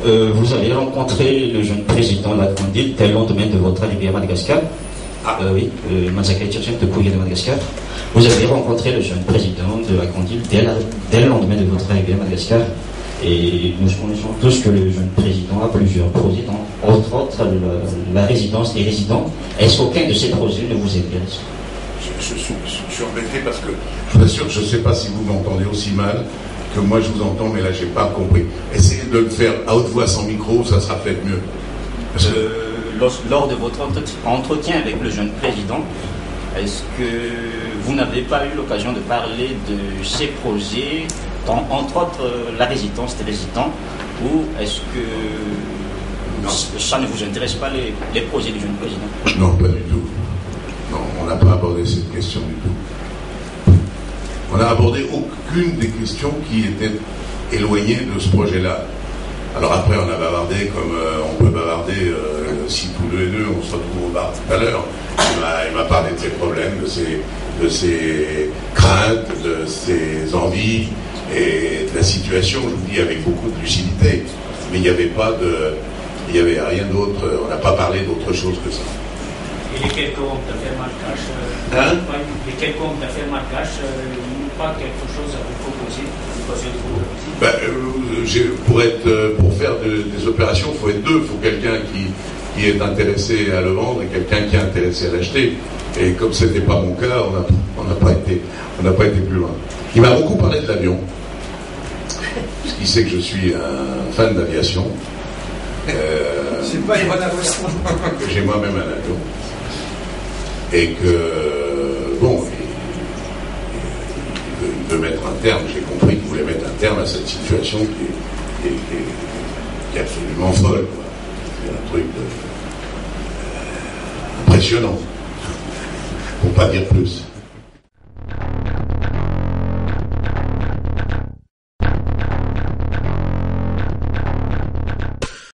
vous avez rencontré le jeune président de la Condil dès le lendemain de votre arrivée à Madagascar. Oui, Manzaka Etcherchen de Kouya de Madagascar. Vous avez rencontré le jeune président de la Condil dès le lendemain de votre arrivée à Madagascar. Et nous connaissons tous que le jeune président a plusieurs projets, entre autres la résidence des résidents. Est-ce qu'aucun de ces projets ne vous intéresse? Je suis embêté parce que je vous assure que je ne sais pas si vous m'entendez aussi mal que moi je vous entends, mais là j'ai pas compris. Essayez de le faire à haute voix sans micro, ça sera peut-être mieux. Lors de votre entretien avec le jeune président, est-ce que vous n'avez pas eu l'occasion de parler de ces projets, entre autres la résidence des résidents, ou est-ce que ça ne vous intéresse pas les projets du jeune président? Non, pas du tout. Non, on n'a pas abordé cette question du tout. On n'a abordé aucune des questions qui étaient éloignées de ce projet-là. Alors après, on a bavardé comme on peut bavarder si tous les deux on se retrouve au bar tout à l'heure. Il m'a parlé de ses problèmes, de ses craintes, de ses envies et de la situation, je vous dis, avec beaucoup de lucidité. Mais il n'y avait rien d'autre, on n'a pas parlé d'autre chose que ça. Et les quelques hommes d'affaires malgaches, les quelques hommes d'affaires malgaches n'ont pas quelque chose à vous proposer? Pour faire des opérations, il faut être deux. Il faut quelqu'un qui est intéressé à le vendre et quelqu'un qui est intéressé à l'acheter. Et comme ce n'était pas mon cas, on n'a pas été plus loin. Il m'a beaucoup parlé de l'avion, parce qu'il sait que je suis un fan d'aviation. C'est pas une bonne affaire. Que j'ai moi-même un avion. Et que, bon, il veut mettre un terme, j'ai compris qu'il voulait mettre un terme à cette situation qui est absolument folle, quoi. C'est un truc impressionnant, pour pas dire plus.